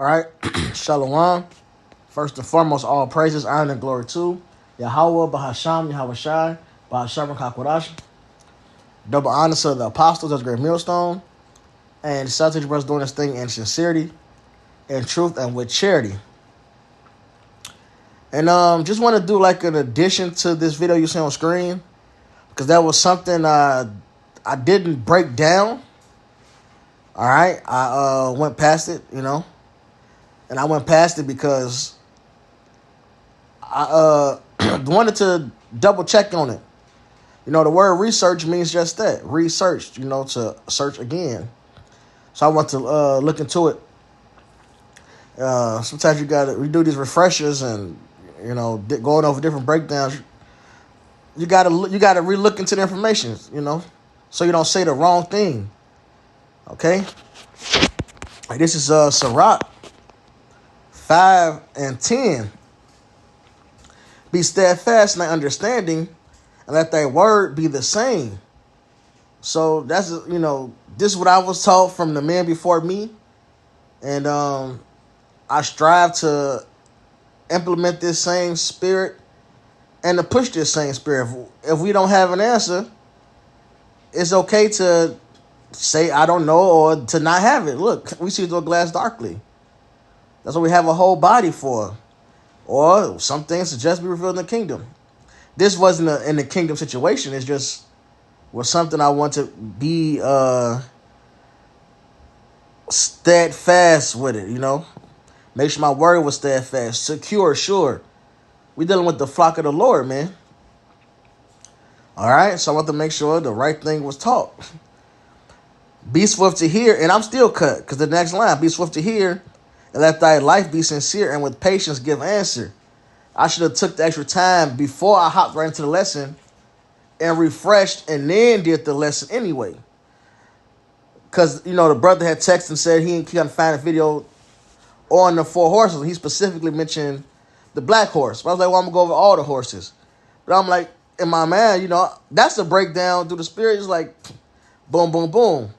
All right, Shalom. First and foremost, all praises, honor, and glory to Yahweh, Bahasham, Yahweh Shai, Bahasham, Kakwadash. Double honor to the apostles as great millstone, and the Celtics brothers doing this thing in sincerity, in truth, and with charity. And just want to do like an addition to this video you see on screen, because that was something I didn't break down. All right, I went past it, and I went past it because I wanted to double check on it. The word research means just that, research, to search again. So I want to look into it. Sometimes you got to redo these refreshers and, going over different breakdowns. You got to relook into the information, so you don't say the wrong thing. Okay? This is Sirach 5 and 10. Be steadfast in thy understanding, and let thy word be the same. So that's, this is what I was taught from the man before me. And I strive to implement this same spirit and to push this same spirit. If we don't have an answer, it's okay to say, I don't know, or to not have it. Look, we see through a glass darkly. That's what we have a whole body for. Or some things to just be revealed in the kingdom. This wasn't in the kingdom situation. It's just was something I want to be steadfast with it, Make sure my word was steadfast, secure, sure. We dealing with the flock of the Lord, man. All right, so I want to make sure the right thing was taught. Be swift to hear, and I'm still cut, because the next line, be swift to hear, and let thy life be sincere, and with patience give answer. I should have took the extra time before I hopped right into the lesson and refreshed and then did the lesson anyway. Because, the brother had texted and said he couldn't find a video on the 4 horses. He specifically mentioned the black horse. But I was like, well, I'm going to go over all the horses. But I'm like, in my mind, that's a breakdown through the spirit. It's like, boom, boom, boom.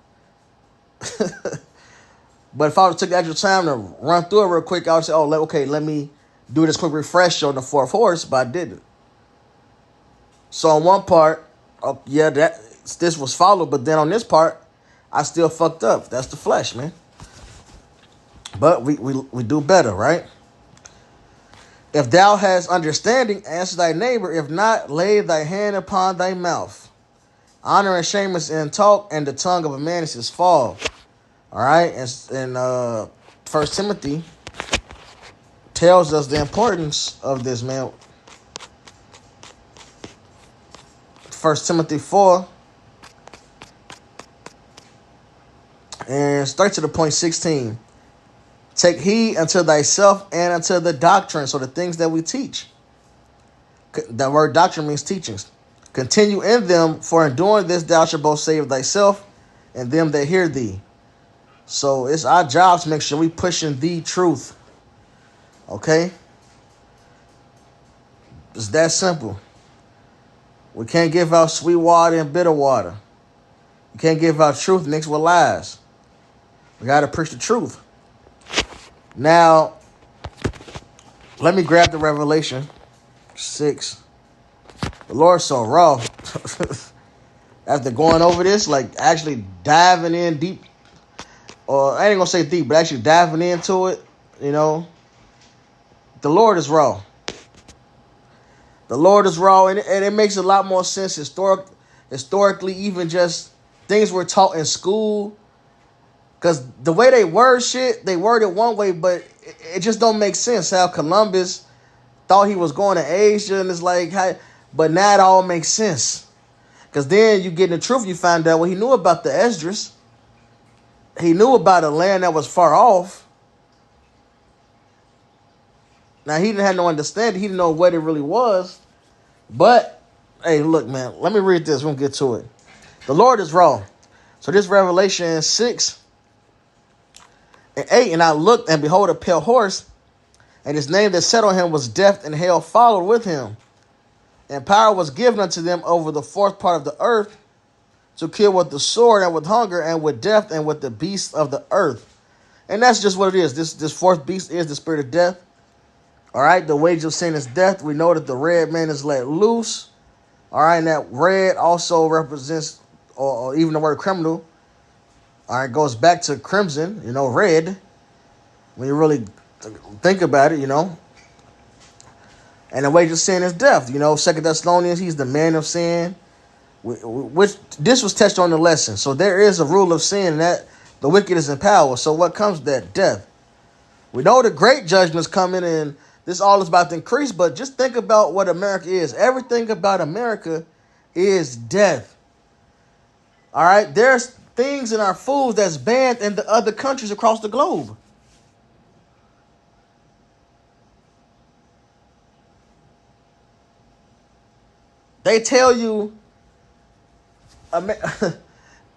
But if I would have took the extra time to run through it real quick, I would say, let me do this quick refresh on the 4th horse, but I didn't. So on one part, this was followed, but then on this part, I still fucked up. That's the flesh, man. But we do better, right? If thou hast understanding, answer thy neighbor. If not, lay thy hand upon thy mouth. Honor and shame is in talk, and the tongue of a man is his fall. All right? And 1 Timothy tells us the importance of this, man. 1 Timothy 4 and straight to the point 16. Take heed unto thyself and unto the doctrine. So the things that we teach. That word doctrine means teachings. Continue in them, for in doing this thou shalt both save thyself and them that hear thee. So it's our job to make sure we pushing the truth. Okay? It's that simple. We can't give out sweet water and bitter water. You can't give out truth mixed with lies. We got to preach the truth. Now, let me grab the Revelation 6. The Lord's so raw. After going over this, like actually diving in deep, or I ain't gonna say deep, but actually diving into it, the Lord is raw. The Lord is raw, and it makes a lot more sense historically, even just things we're taught in school. Because the way they word shit, they word it one way, but it just don't make sense how Columbus thought he was going to Asia, and it's like, but now it all makes sense. Because then you get in the truth, you find out, he knew about the Esdras. He knew about a land that was far off. Now, he didn't have no understanding. He didn't know what it really was. But, hey, look, man, let me read this. We'll get to it. The Lord is raw. So this Revelation 6 and 8, and I looked, and behold, a pale horse, and his name that sat on him was Death, and hell followed with him. And power was given unto them over the 4th part of the earth to kill with the sword and with hunger and with death and with the beasts of the earth. And that's just what it is. This fourth beast is the spirit of death. All right, the wage of sin is death. We know that the red man is let loose. All right, and that red also represents, or even the word criminal. All right, goes back to crimson, red. When you really think about it, And the wage of sin is death. 2 Thessalonians, he's the man of sin. Which this was touched on the lesson. So there is a rule of sin that the wicked is in power. So what comes to that? Death. We know the great judgment's coming, and this all is about to increase, but just think about what America is. Everything about America is death. All right? There's things in our foods that's banned in the other countries across the globe. They tell you, even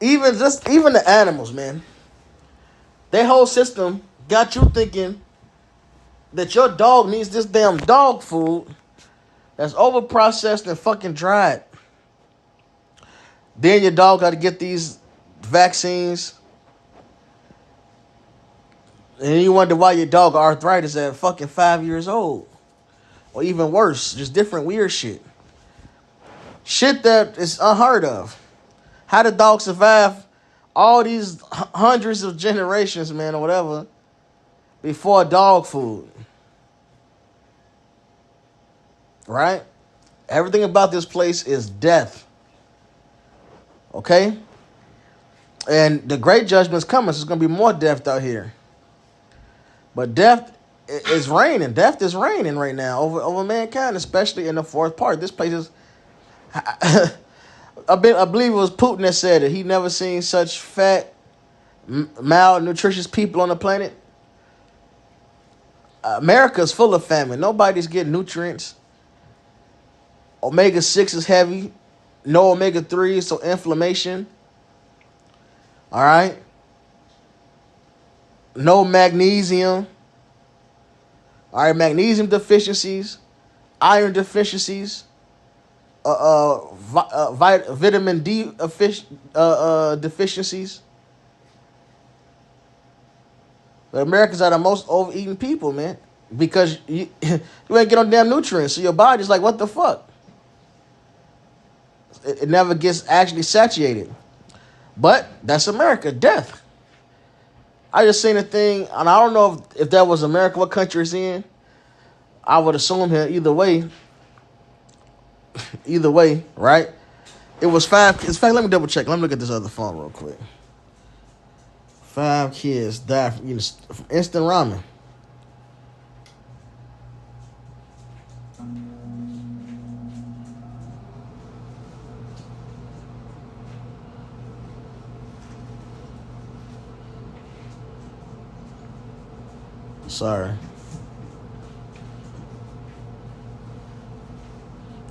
the animals, man. Their whole system got you thinking that your dog needs this damn dog food that's overprocessed and fucking dried. Then your dog got to get these vaccines. And you wonder why your dog got arthritis at fucking 5 years old. Or even worse, just different weird shit. Shit that is unheard of. How did dog survive all these hundreds of generations, man, or whatever, before dog food? Right? Everything about this place is death. Okay? And the great judgment's coming, so there's going to be more death out here. But death is reigning. Death is reigning right now over mankind, especially in the fourth part. This place is... I believe it was Putin that said it. He never seen such fat, malnutritious people on the planet. America's full of famine. Nobody's getting nutrients. Omega-6 is heavy. No omega-3, so inflammation. All right? No magnesium. All right, magnesium deficiencies. Iron deficiencies. Vitamin D deficiencies. But Americans are the most overeating people, man. Because you ain't get no damn nutrients. So your body's like, what the fuck? It never gets actually satiated. But that's America, death. I just seen a thing, and I don't know if that was America, what country it's in. I would assume here either way. Either way, right? It was 5. In fact, let me double check. Let me look at this other phone real quick. 5 kids died from instant ramen. Sorry.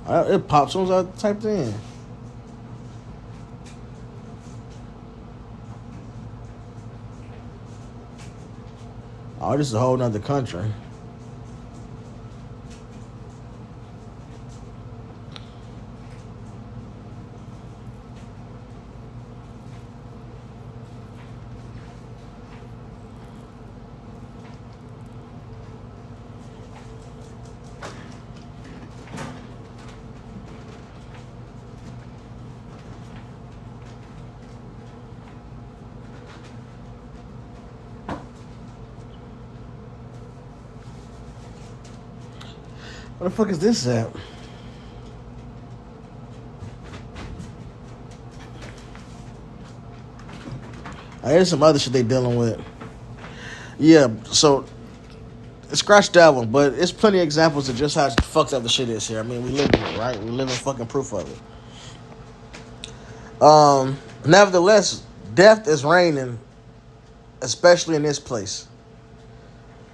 It popped as soon as I typed it in. Oh, this is a whole nother country. What the fuck is this at? Here's some other shit they dealing with. Yeah, so scratch that one, but it's plenty of examples of just how fucked up the shit is here. I mean, we live in it, right? We live in fucking proof of it. Nevertheless, death is reigning, especially in this place.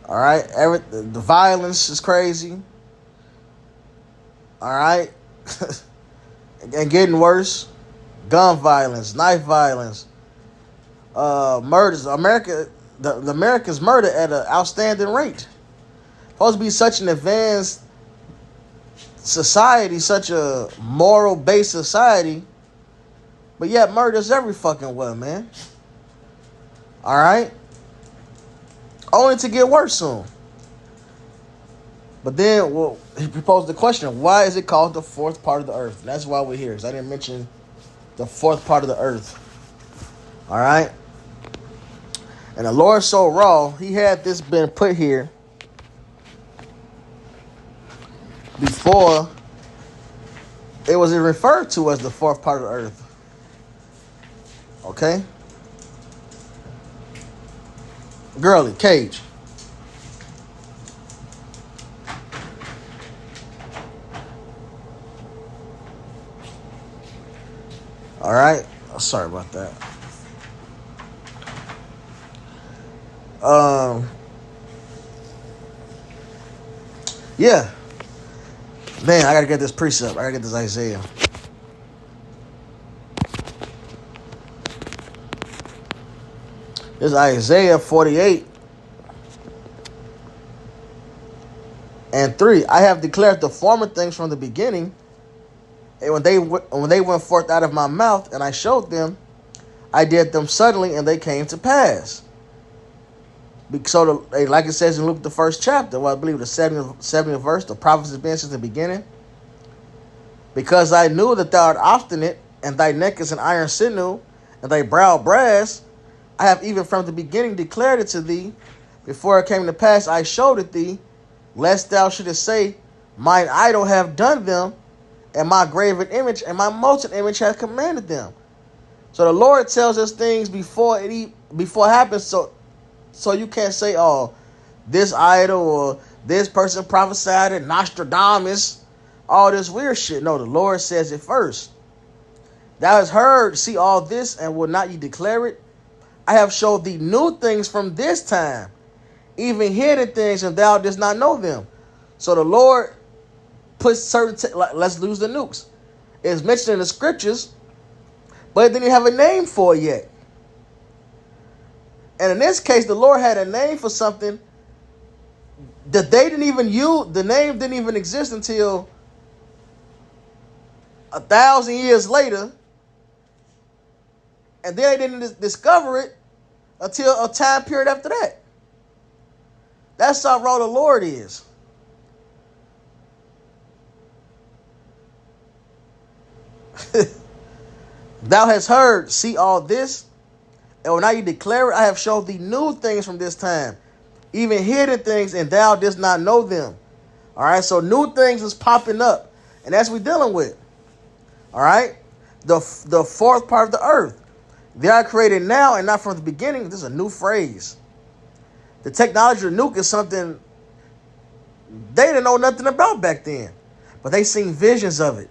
All right, the violence is crazy. All right, and getting worse. Gun violence, knife violence, murders. The Americans murder at an outstanding rate. Supposed to be such an advanced society, such a moral-based society, but yet murder's every fucking well, man. All right. only to get worse soon. But then, well, he proposed the question: why is it called the fourth part of the earth? And that's why we're here. Because I didn't mention the fourth part of the earth. All right. And the Lord so raw, he had this been put here before it was referred to as the fourth part of the earth. Okay? Girly, Cage. All right? Oh, sorry about that. Yeah. Man, I gotta get this precept. I gotta get this Isaiah. This is Isaiah 48 and 3. I have declared the former things from the beginning, and when they went forth out of my mouth, and I showed them, I did them suddenly, and they came to pass. So, like it says in Luke, the first chapter, well, I believe the 70th verse, the prophet has been since the beginning. Because I knew that thou art obstinate, and thy neck is an iron sinew, and thy brow brass, I have even from the beginning declared it to thee. Before it came to pass, I showed it thee, lest thou shouldest say, mine idol have done them, and my graven image and my molten image hath commanded them. So the Lord tells us things before it happens, so you can't say, oh, this idol or this person prophesied it, Nostradamus, all this weird shit. No, the Lord says it first. Thou hast heard, see all this, and will not ye declare it? I have showed thee new things from this time, even hidden things, and thou didst not know them. So the Lord puts certain, let's lose the nukes. It's mentioned in the scriptures, but it didn't have a name for it yet. And in this case, the Lord had a name for something that they didn't even use. The name didn't even exist until 1,000 years later. And then they didn't discover it until a time period after that. That's how raw the Lord is. Thou hast heard, see all this, and when you declare it, I have showed thee new things from this time, even hidden things, and thou didst not know them. All right, so new things is popping up, and that's what we're dealing with. All right, the fourth part of the earth. They are created now and not from the beginning. This is a new phrase. The technology of nuke is something they didn't know nothing about back then, but they seen visions of it.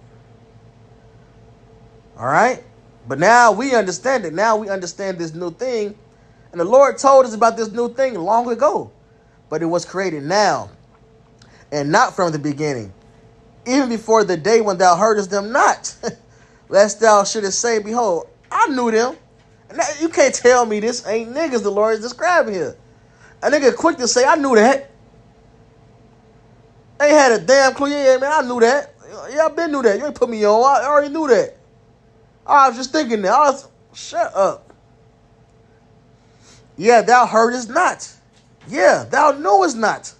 All right, but now we understand it. Now we understand this new thing, and the Lord told us about this new thing long ago, but it was created now and not from the beginning, even before the day when thou heardest them not, lest thou shouldest say, behold, I knew them. And you can't tell me this ain't niggas the Lord is describing here. A nigga quick to say, I knew that. Ain't had a damn clue. Yeah, man, I knew that. Yeah, I been knew that. You ain't put me on. I already knew that. I was just thinking that. Shut up. Yeah, thou heardest not. Yeah, thou knowest not.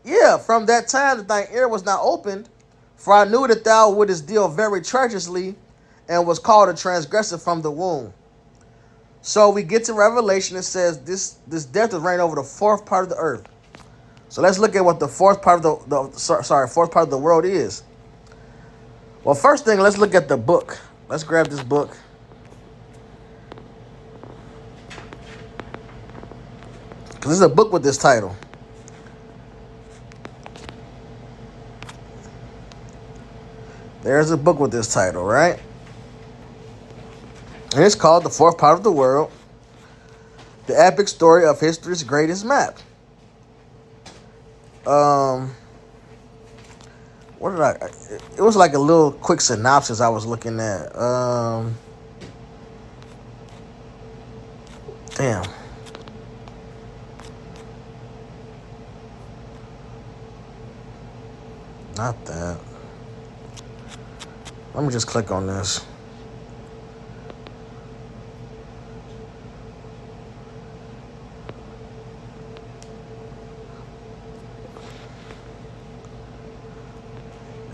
Yeah, from that time that thine ear was not opened, for I knew that thou wouldest deal very treacherously, and was called a transgressor from the womb. So we get to Revelation. It says this death is reigning over the fourth part of the earth. So let's look at what the fourth part of fourth part of the world is. Well, first thing, let's look at the book. Let's grab this book. Because there's a book with this title. There's a book with this title, right? And it's called The Fourth Part of the World, the epic story of history's greatest map. What did it was like a little quick synopsis I was looking at. Damn. Not that. Let me just click on this.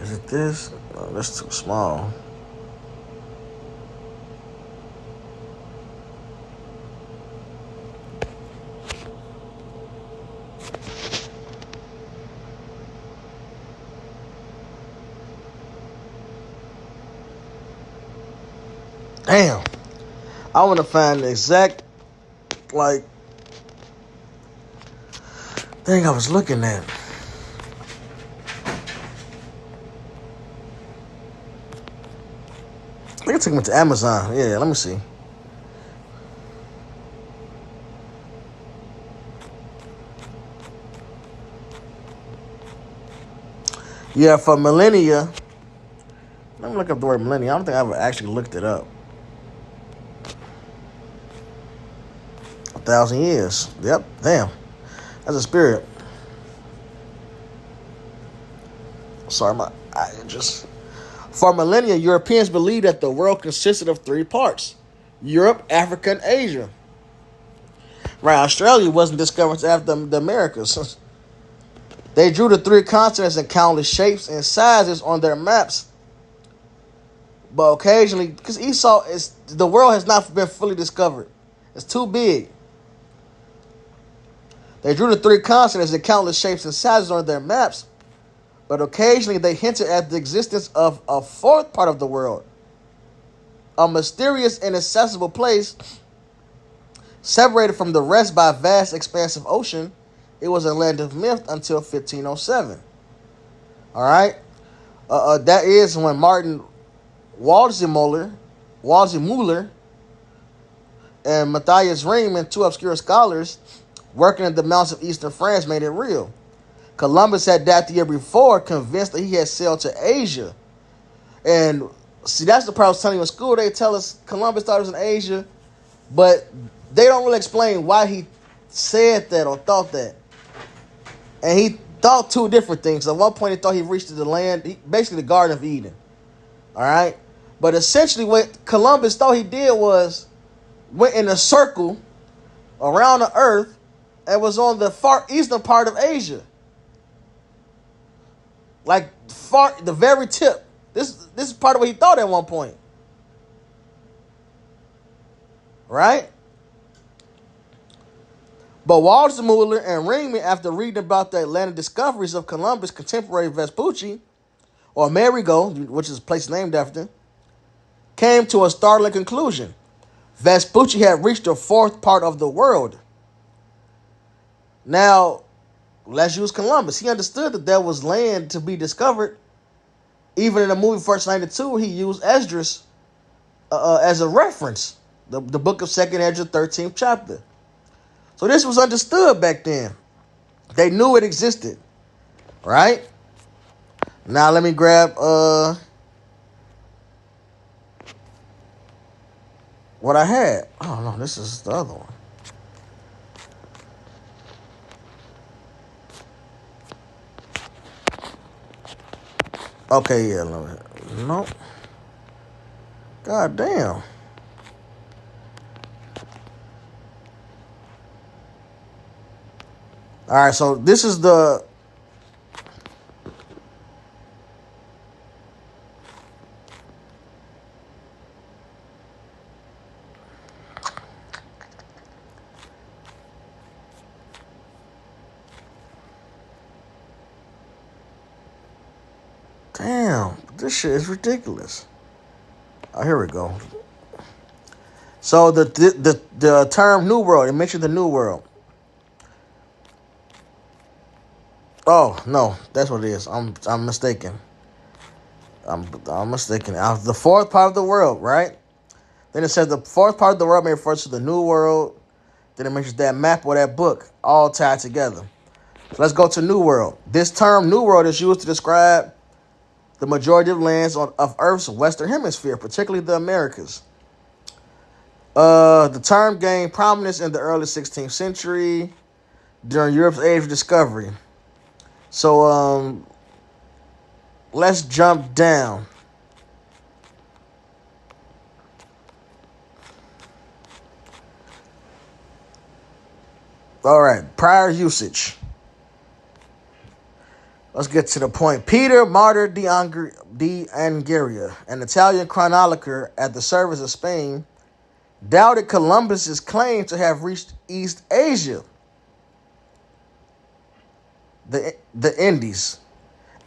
Is it this? No, that's too small. Damn. I want to find the exact, like, thing I was looking at. I think I took me to Amazon. Yeah, let me see. Yeah, for millennia. Let me look up the word millennia. I don't think I ever actually looked it up. 1,000 years. Yep. Damn. That's a spirit. Sorry, I just. For millennia, Europeans believed that the world consisted of three parts: Europe, Africa, and Asia. Right, Australia wasn't discovered after the Americas. They drew the three continents in countless shapes and sizes on their maps, but occasionally, because Esau is the world has not been fully discovered. It's too big. They drew the three continents in countless shapes and sizes on their maps, but occasionally they hinted at the existence of a fourth part of the world, a mysterious, inaccessible place separated from the rest by a vast, expansive ocean. It was a land of myth until 1507. All right, that is when Martin Waldseemüller, and Matthias Riemann, two obscure scholars working in the mountains of eastern France, made it real. Columbus had died the year before, convinced that he had sailed to Asia. And see, that's the part I was telling you in school. They tell us Columbus thought it was in Asia, but they don't really explain why he said that or thought that. And he thought two different things. At one point, he thought he reached the land, basically the Garden of Eden. All right? But essentially, what Columbus thought he did was went in a circle around the earth and was on the far eastern part of Asia. Like the very tip. This is part of what he thought at one point. Right? But Waldseemüller and Riemann, after reading about the Atlantic discoveries of Columbus' contemporary Vespucci, or Amerigo, which is a place named after, came to a startling conclusion. Vespucci had reached the fourth part of the world. Now, let's use Columbus. He understood that there was land to be discovered. Even in the movie First 92, he used Esdras as a reference. The book of 2nd Esdras, 13th chapter. So this was understood back then. They knew it existed. Right? Now let me grab what I had. Oh no, this is the other one. Okay, yeah, no. God damn. All right, so this is the. Damn, this shit is ridiculous. Oh, here we go. So the term New World, it mentioned the New World. Oh no, that's what it is. I'm mistaken. I'm mistaken. The fourth part of the world, right? Then it says the fourth part of the world may refer to the New World. Then it mentions that map or that book, all tied together. So let's go to New World. This term New World is used to describe the majority of lands of Earth's western hemisphere, particularly the Americas. The term gained prominence in the early 16th century during Europe's age of discovery. So let's jump down. All right, prior usage. Let's get to the point. Peter Martyr de Angria, an Italian chronicler at the service of Spain, doubted Columbus's claim to have reached East Asia, the Indies,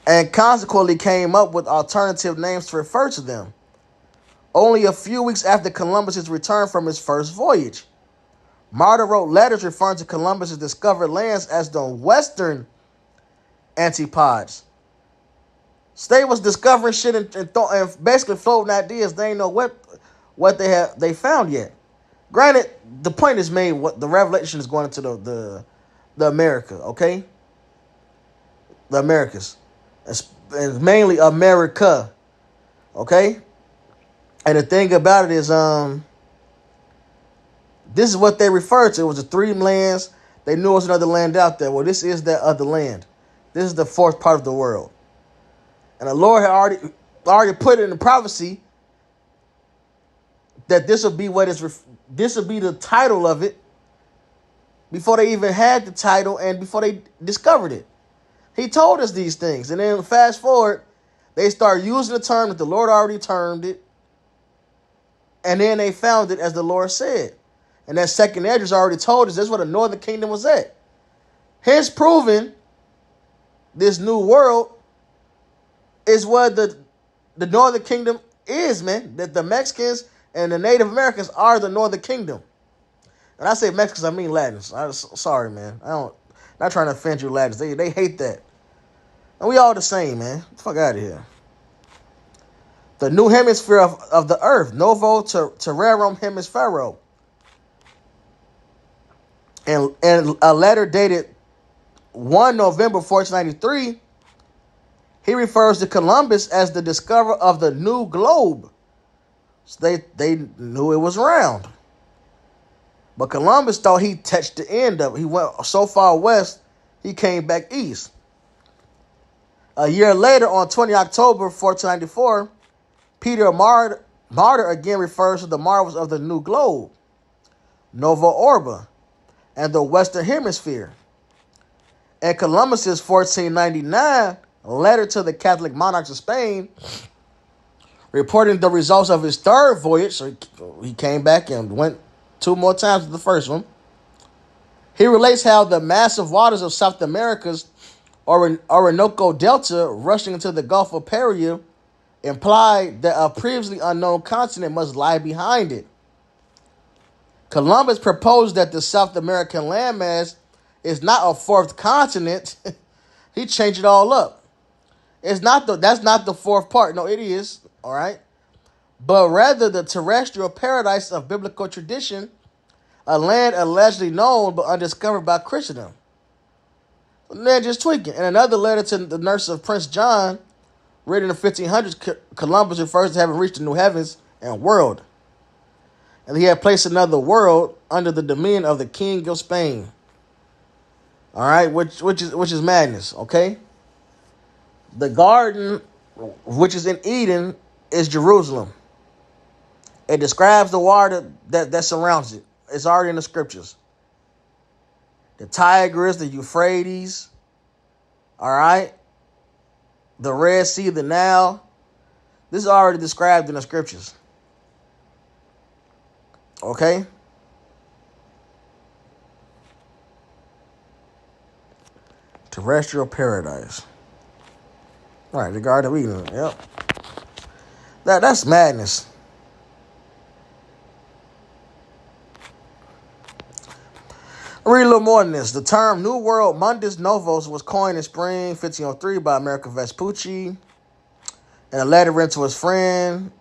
and consequently came up with alternative names to refer to them. Only a few weeks after Columbus's return from his first voyage, Martyr wrote letters referring to Columbus's discovered lands as the Western Antipodes. So they was discovering shit and basically floating ideas. They ain't know what they found yet. Granted, the point is made. What the revelation is going into the America, okay? The Americas, and mainly America, okay. And the thing about it is, this is what they referred to. It was the three lands. They knew it was another land out there. Well, this is that other land. This is the fourth part of the world. And the Lord had already put it in the prophecy that this will be this will be the title of it before they even had the title and before they discovered it. He told us these things. And then fast forward, they start using the term that the Lord already termed it. And then they found it as the Lord said. And that second Esdras already told us that's where the northern kingdom was at. Hence proving this new world is what the northern kingdom is, man. That the Mexicans and the Native Americans are the northern kingdom. And I say Mexicans, I mean Latins. Sorry, man. Not trying to offend you Latins. They hate that. And we all the same, man. Fuck out of here. The new hemisphere of the earth, Novo Terrarum Hemisphero. And a letter dated 1 November 1493, he refers to Columbus as the discoverer of the new globe. So they knew it was round. But Columbus thought he touched the end of it. He went so far west, he came back east. A year later, on 20 October 1494, Peter Martyr again refers to the marvels of the new globe, Nova Orba, and the Western Hemisphere. And Columbus's 1499 letter to the Catholic monarchs of Spain, reporting the results of his third voyage, so he came back and went 2 more times to the first one. He relates how the massive waters of South America's Orinoco Delta rushing into the Gulf of Paria implied that a previously unknown continent must lie behind it. Columbus proposed that the South American landmass is not a fourth continent. He changed it all up. That's not the fourth part. No, it is, all right? But rather the terrestrial paradise of biblical tradition, a land allegedly known but undiscovered by Christendom. They're just tweaking. In another letter to the nurse of Prince John, written in the 1500s, Columbus refers to having reached the new heavens and world. And he had placed another world under the dominion of the King of Spain. All right, which is madness, okay? The garden, which is in Eden, is Jerusalem. It describes the water that surrounds it. It's already in the scriptures. The Tigris, the Euphrates, all right? The Red Sea, the Nile. This is already described in the scriptures. Okay? Terrestrial paradise. All right, the Garden of Eden. Yep. That's madness. Read a little more than this. The term New World Mundus Novus was coined in spring 1503 by Americo Vespucci in a letter written to his friend.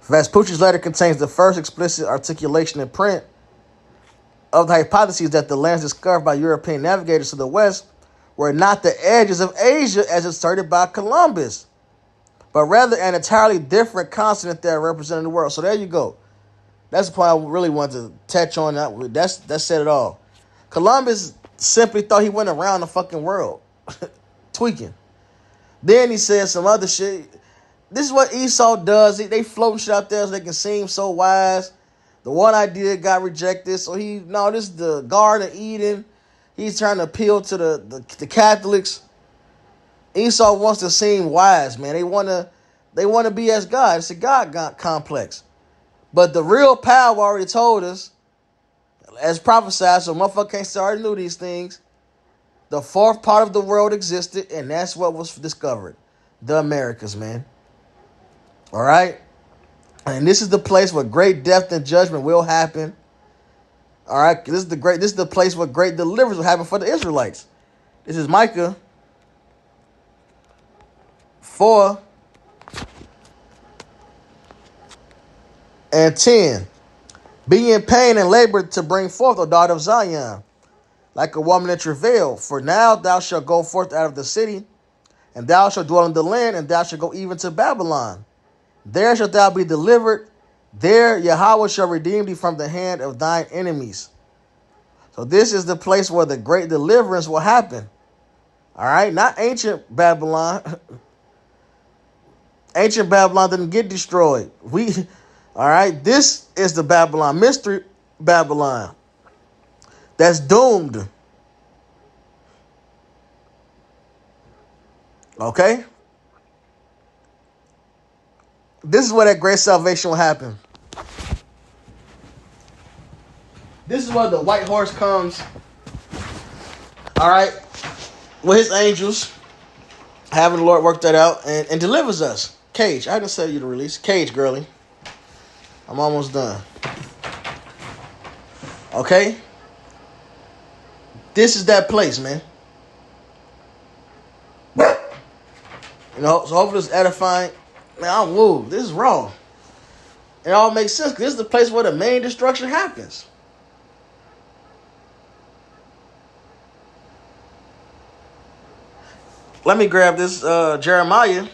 Vespucci's letter contains the first explicit articulation in print of the hypothesis that the lands discovered by European navigators to the west were not the edges of Asia as asserted by Columbus, but rather an entirely different continent that represented the world. So there you go. That's the point I really wanted to touch on. That said it all. Columbus simply thought he went around the fucking world. Tweaking. Then he said some other shit. This is what Esau does. They floating shit out there so they can seem so wise. The one idea got rejected. So this is the Garden of Eden. He's trying to appeal to the Catholics. Esau wants to seem wise, man. They wanna be as God. It's a God complex. But the real power already told us, as prophesied, so motherfucker can't say already knew these things. The fourth part of the world existed, and that's what was discovered. The Americas, man. All right? And this is the place where great death and judgment will happen. All right? This is the place where great deliverance will happen for the Israelites. This is Micah 4 and 10. Be in pain and labor to bring forth, O daughter of Zion, like a woman in travail. For now thou shalt go forth out of the city, and thou shalt dwell in the land, and thou shalt go even to Babylon. There shalt thou be delivered. There Yahweh shall redeem thee from the hand of thine enemies. So this is the place where the great deliverance will happen. All right, not ancient Babylon. Ancient Babylon didn't get destroyed. All right, this is the Babylon, mystery Babylon, that's doomed. Okay? This is where that great salvation will happen. This is where the white horse comes. All right? With his angels, having the Lord work that out and delivers us. Cage, I didn't sell you the release. Cage, girly. I'm almost done. Okay? This is that place, man. You know, so hopefully it's edifying. Man, I'm woo. This is raw. It all makes sense because this is the place where the main destruction happens. Let me grab this Jeremiah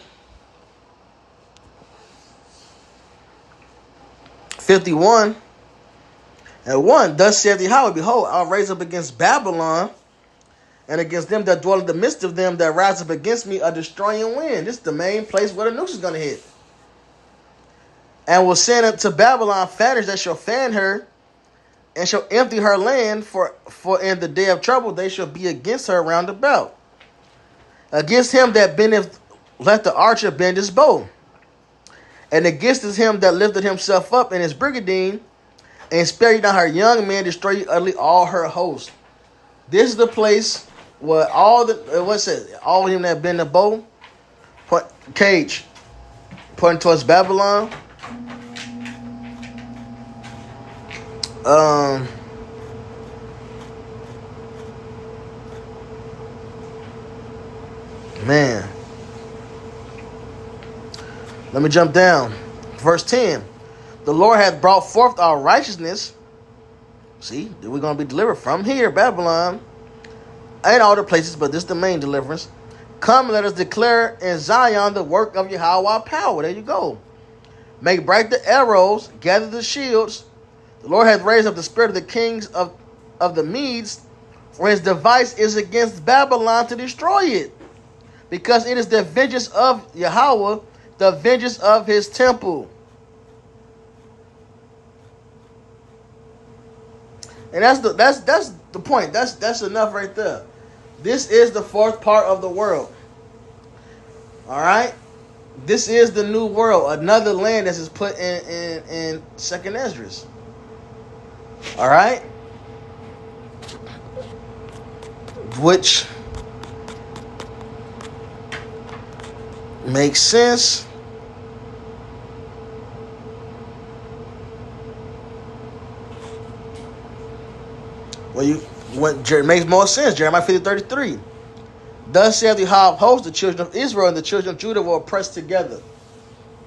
51 and 1. Thus saith Yahweh, behold, I'll raise up against Babylon and against them that dwell in the midst of them that rise up against me a destroying wind. This is the main place where the noose is going to hit. And will send unto Babylon fanners that shall fan her and shall empty her land, for in the day of trouble they shall be against her round about. Against him that bendeth, let the archer bend his bow. And against him that lifted himself up in his brigandine, and spare you not her young men, destroy you utterly all her host. This is the place where all of them that bend the bow, cage, pointing towards Babylon. Man. Let me jump down. Verse 10. The Lord hath brought forth our righteousness. See, we're going to be delivered from here, Babylon. Ain't all the places, but this is the main deliverance. Come, let us declare in Zion the work of Yahweh power. There you go. Make bright the arrows, gather the shields. The Lord hath raised up the spirit of the kings of the Medes, for his device is against Babylon to destroy it. Because it is the vengeance of Yahweh, the vengeance of his temple. And that's the point. That's enough right there. This is the fourth part of the world. All right? This is the new world. Another land that is put in Second Esdras. All right? Which makes sense. It makes more sense. Jeremiah 50:33. Thus saith the Yahweh of hosts, the children of Israel and the children of Judah will press together.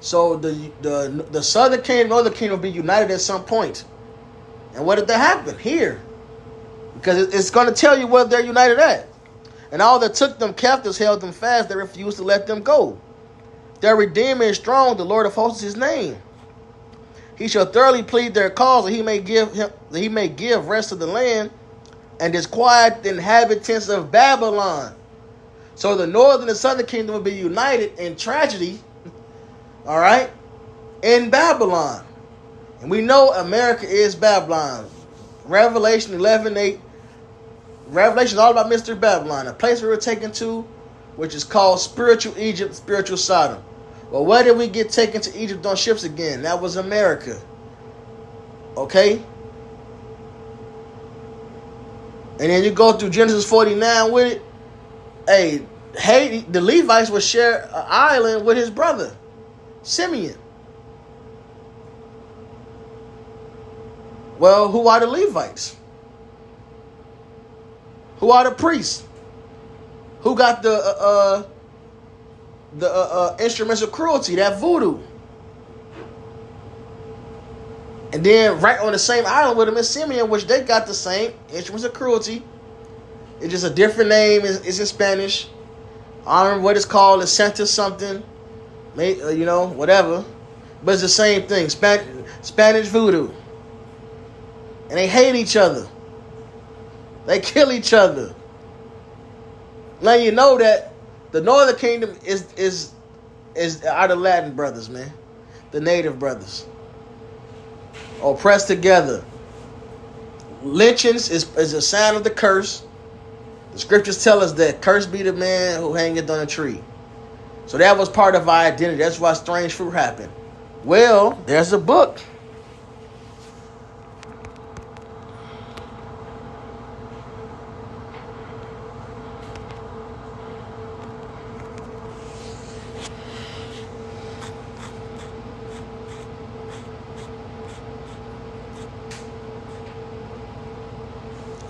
So the southern kingdom and northern kingdom will be united at some point. And what did that happen? Here. Because it's going to tell you where they're united at. And all that took them captives held them fast. They refused to let them go. Their Redeemer is strong. The Lord of hosts is his name. He shall thoroughly plead their cause, that he may give rest to the land and disquiet the inhabitants of Babylon. So the northern and southern kingdom will be united in tragedy, all right, in Babylon. And we know America is Babylon. Revelation 11:8, Revelation is all about Mystery Babylon, a place we were taken to, which is called spiritual Egypt, spiritual Sodom. Well, where did we get taken to Egypt on ships again? That was America. Okay? And then you go through Genesis 49 with it. Hey, Haiti, the Levites would share an island with his brother, Simeon. Well, who are the Levites? Who are the priests? Who got the instruments of cruelty, that voodoo? And then right on the same island with him is Simeon, which they got the same instruments of cruelty. It's just a different name. It's in Spanish. I don't remember what it's called. It's Santa something. Whatever. But it's the same thing. Spanish voodoo. And they hate each other. They kill each other. Now you know that the Northern Kingdom are the Latin brothers, man. The native brothers. Oppressed together. Lynchings is a sign of the curse. The scriptures tell us that cursed be the man who hangeth on a tree. So that was part of our identity. That's why strange fruit happened. Well, there's a book.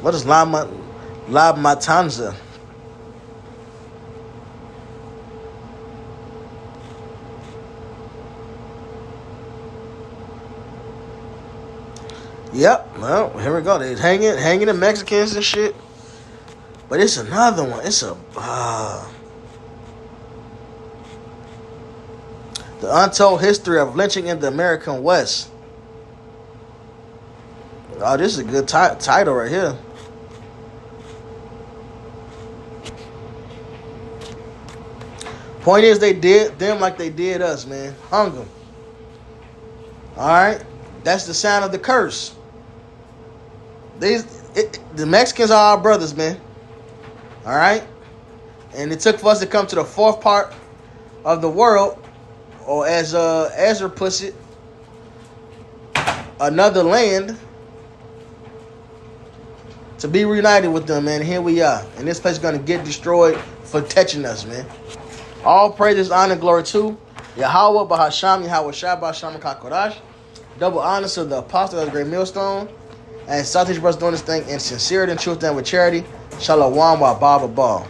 What is La Matanza? Yep. Well, here we go. They're hanging the Mexicans and shit. But it's another one. It's the untold history of lynching in the American West. Oh, this is a good title right here. Point is, they did them like they did us, man. Hung them. Alright? That's the sign of the curse. The Mexicans are our brothers, man. Alright? And it took for us to come to the fourth part of the world, or as Ezra puts it, another land, to be reunited with them, man. Here we are. And this place is going to get destroyed for touching us, man. All praises, honor, glory to Yahweh, Bahasham, Yahweh Shah, Bahasham, Kakodash. Double honor to the apostle of the great millstone. And Southeast brothers doing this thing in sincerity and truth and with charity. Shalom wa Baba Ball.